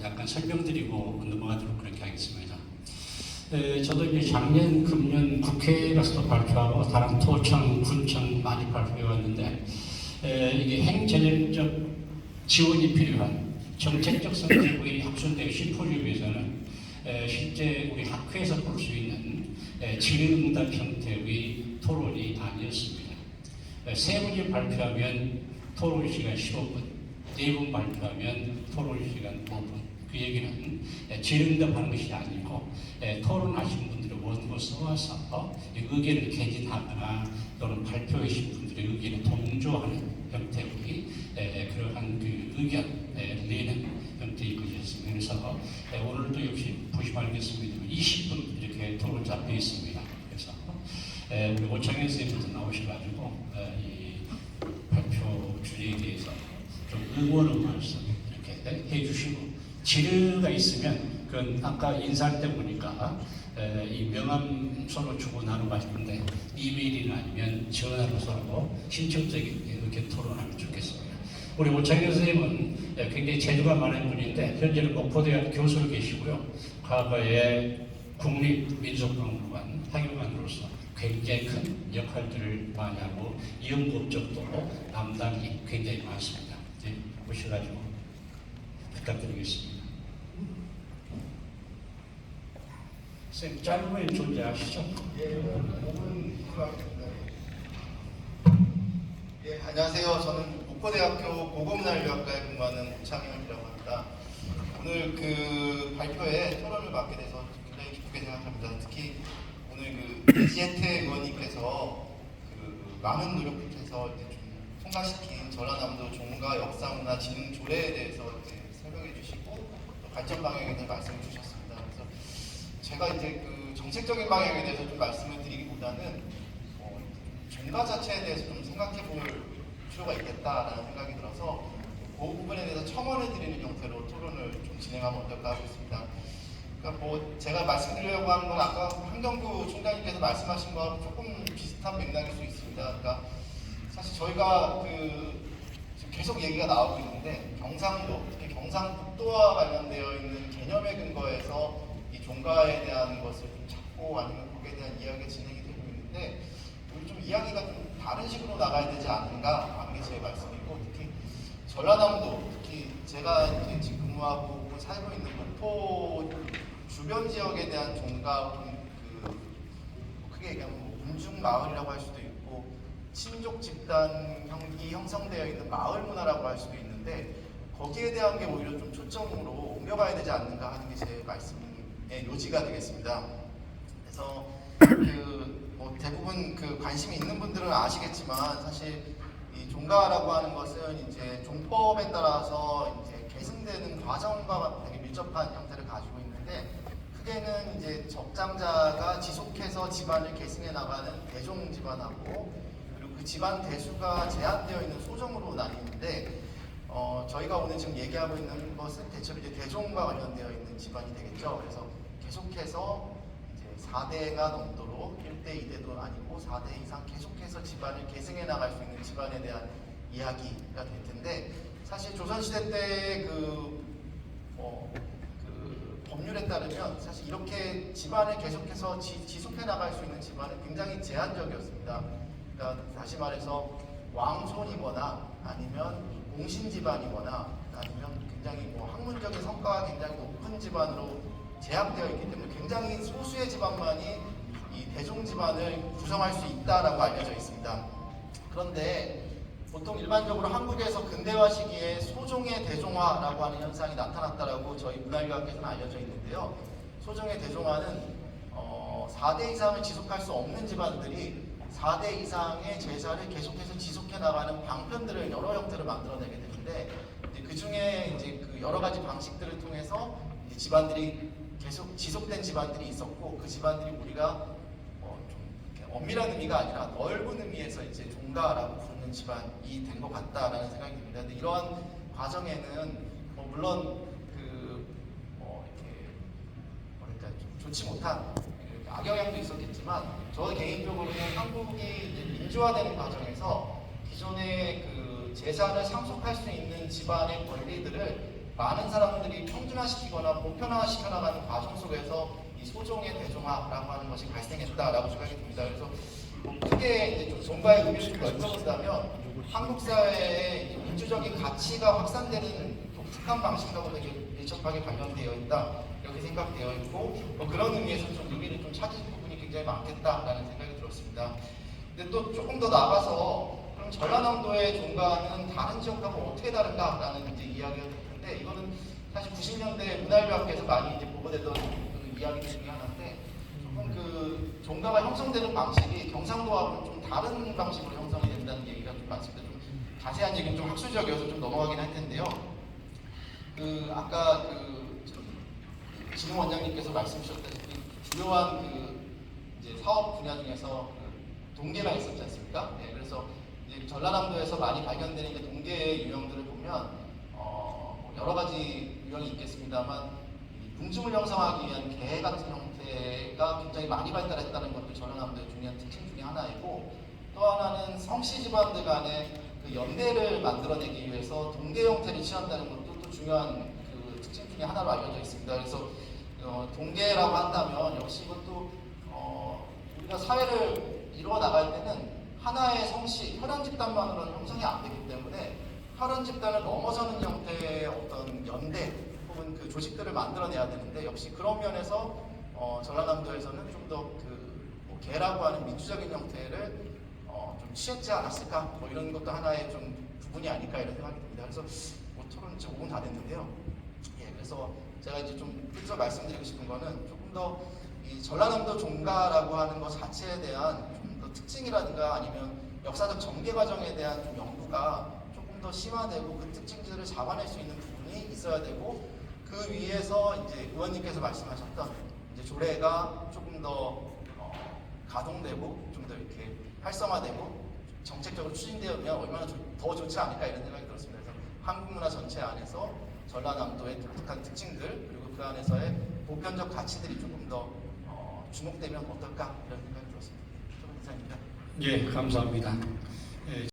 약간 설명드리고 넘어가도록 그렇게 하겠습니다. 저도 이제 작년, 금년 국회에서도 발표하고 다른 토청, 군청 많이 발표해 왔는데 이게 행정적 지원이 필요한 정책적 성격의 학술대 심포지움에서는 실제 우리 학회에서 볼 수 있는 질의응답 형태의 토론이 아니었습니다. 세 분이 발표하면 토론 시간 15분, 네 분 발표하면 토론 시간 5분. 그 얘기는 질의응답하는 것이 아니고 토론하신 분들의 원고 써와서 의견을 개진하거나 또는 발표하신 분들의 의견에 동조하는 형태의 그러한 그 의견 내는 형태의 것이었습니다. 그래서 오늘도 역시 보시면 알겠습니다. 20분 이렇게 토론 잡혀 있습니다. 그래서 우리 오창현 선생님부터 나오셔가지고 이 발표 주제에 대해서 좀 응원의 말씀 이렇게 해주시고 질의가 있으면 그건 아까 인사할 때 보니까 이 명함 서로 주고 나누고 하시는데 이메일이나 아니면 전화로 서로 신청적인 의견 토론하면 좋겠습니다. 우리 오창현 선생님은 굉장히 재주가 많은 분인데 현재는 목포대학 교수로 계시고요. 과거에 국립민속박물관 학예관으로서 굉장히 큰 역할들을 많이 하고 이용 법적도 담당이 굉장히 많습니다. 네, 오셔가지고 부탁드리겠습니다. 선생님, 짧은 존재하시죠? 예, 5분 필요합니다. 예, 안녕하세요. 저는 목포대학교 고고문화유학과에 근무하는 오창현이라고 합니다. 오늘 그 발표에 토론을 맡게 돼서 굉장히 기쁘게 생각합니다. 특히 오늘 그 이재태 의원님께서 그 많은 노력을 해서 이제 좀 통과시킨 전라남도 종가 역사문화 진흥 조례에 대해서 이제 설명해 주시고 또 발전 방향에 대해서 말씀해 주셨습니다. 그래서 제가 이제 그 정책적인 방향에 대해서 좀 말씀을 드리기보다는 종가 자체에 대해서 좀 생각해 볼 필요가 있겠다라는 생각이 들어서 그 부분에 대해서 첨언해 드리는 형태로 토론을 좀 진행하면 어떨까 하고 있습니다. 그러니까 뭐 제가 말씀드리려고 하는 건 아까 한경구 총장님께서 말씀하신 거하고 조금 비슷한 맥락일 수 있습니다. 그러니까 사실 저희가 그 지금 계속 얘기가 나오고 있는데 경상도, 특히 경상북도와 관련되어 있는 개념의 근거에서 이 종가에 대한 것을 좀 찾고 아니면 거기에 대한 이야기가 진행이 되고 있는데 우리 좀 이야기가 좀 다른 식으로 나가야 되지 않는가 하는 게 제 말씀이고, 특히 전라남도, 특히 제가 이제 지금 근무하고 살고 있는 목포 주변 지역에 대한 종가, 크게 얘기하면 뭐 운중 마을이라고 할 수도 있고 친족 집단이 형성되어 있는 마을 문화라고 할 수도 있는데 거기에 대한 게 오히려 좀 초점으로 옮겨가야 되지 않는가 하는 게 제 말씀의 요지가 되겠습니다. 그래서 뭐 대부분 그 관심이 있는 분들은 아시겠지만 사실 이 종가라고 하는 것은 이제 종법에 따라서 이제 계승되는 과정과 되게 밀접한 형태를 가지고 있는데 크게는 이제 적장자가 지속해서 집안을 계승해 나가는 대종 집안하고 그리고 그 집안 대수가 제한되어 있는 소종으로 나뉘는데 저희가 오늘 지금 얘기하고 있는 것은 대체로 이제 대종과 관련되어 있는 집안이 되겠죠. 그래서 계속해서 이제 4대가 넘도록 1대, 2대도 아니고 4대 이상 계속해서 집안을 계승해 나갈 수 있는 집안에 대한 이야기가 될 텐데 사실 조선시대 때 법률에 따르면 사실 이렇게 집안을 계속해서 지속해 나갈 수 있는 집안은 굉장히 제한적이었습니다. 그러니까 다시 말해서 왕손이거나 아니면 공신 집안이거나 아니면 굉장히 뭐 학문적인 성과가 굉장히 높은 집안으로 제약되어 있기 때문에 굉장히 소수의 집안만이 이 대종 집안을 구성할 수 있다라고 알려져 있습니다. 그런데 보통 일반적으로 한국에서 근대화 시기에 소종의 대종화라고 하는 현상이 나타났다라고 저희 문화유학에서는 알려져 있는데요. 소종의 대종화는 4대 이상을 지속할 수 없는 집안들이 4대 이상의 제사를 계속해서 지속해 나가는 방편들을 여러 형태로 만들어내게 되는데 그 중에 이제 그 여러 가지 방식들을 통해서 집안들이 계속 지속된 집안들이 있었고 그 집안들이 우리가 좀 엄밀한 의미가 아니라 넓은 의미에서 이제 종가라고 부르는 집안이 된 것 같다라는 생각이 듭니다. 근데 이러한 과정에는 물론 이렇게 뭐랄까 좀 좋지 못한 악영향도 있었겠지만 저 개인적으로는 한국이 이제 민주화되는 과정에서 기존의 그 재산을 상속할 수 있는 집안의 권리들을 많은 사람들이 평준화시키거나 보편화시켜 나가는 과정 속에서 이 소종의 대종화라고 하는 것이 발생했다라고 생각이 듭니다. 그래서 뭐 크게 이제 좀 종가의 의미를 좀 넓혀본다면 한국 사회의 민주적인 가치가 확산되는 독특한 방식하고 되게 밀접하게 관련되어 있다 이렇게 생각되어 있고 뭐 그런 의미에서 좀 의미를 좀 찾을 부분이 굉장히 많겠다라는 생각이 들었습니다. 근데 또 조금 더 나가서 그럼 전라남도의 종가는 다른 지역하고 어떻게 다른가라는 이제 이야기가 될 텐데 이거는 사실 90년대 문화일학교에서 많이 이제 보고되던 그 이야기 중에 하나인데 조금 그 종가가 형성되는 방식이 경상도하고는 좀 다른 방식으로 형성이 된다는 얘기가 좀 많습니다. 좀 자세한 얘기는 좀 학술적이어서 좀 넘어가긴 할 텐데요. 그 아까 그 진우 원장님께서 말씀 주셨다시피 주요한 그 이제 사업 분야 중에서 그 동계가 있었지 않습니까? 네, 그래서 이제 전라남도에서 많이 발견되는 이제 동계의 유형들을 보면 여러 가지 유형이 있겠습니다만 뭉침을 형성하기 위한 개 같은 형태가 굉장히 많이 발달했다는 것도 전라남도의 중요한 특징 중에 하나이고 또 하나는 성씨 집안들 간의 그 연대를 만들어내기 위해서 동계 형태를 취한다는 것도 또 중요한 그 특징 중에 하나로 알려져 있습니다. 그래서 동계라고 한다면 역시 이것도 우리가 사회를 이루어 나갈 때는 하나의 성씨, 혈연 집단만으로는 형성이 안 되기 때문에 혈연 집단을 넘어서는 형태의 어떤 연대 혹은 그 조직들을 만들어내야 되는데 역시 그런 면에서 전라남도에서는 좀 더 그 개라고 하는 민주적인 형태를 좀 취했지 않았을까 뭐 이런 것도 하나의 좀 부분이 아닐까 이런 생각이 듭니다. 그래서 뭐 토론 이제 5분 다 됐는데요. 예, 그래서 제가 이제 좀 끝으로 말씀드리고 싶은 거는 조금 더 이 전라남도 종가라고 하는 것 자체에 대한 좀 더 특징이라든가 아니면 역사적 전개 과정에 대한 좀 연구가 조금 더 심화되고 그 특징들을 잡아낼 수 있는 부분이 있어야 되고 그 위에서 이제 의원님께서 말씀하셨던 이제 조례가 조금 더 가동되고 좀 더 이렇게 활성화되고 정책적으로 추진되면 얼마나 더 좋지 않을까 이런 생각이 들었습니다. 그래서 한국 문화 전체 안에서 전라남도의 독특한 특징들 그리고 그 안에서의 보편적 가치들이 조금 더 주목되면 어떨까 이런 생각이 들었습니다. 좀 이상입니다. 예, 감사합니다. 예,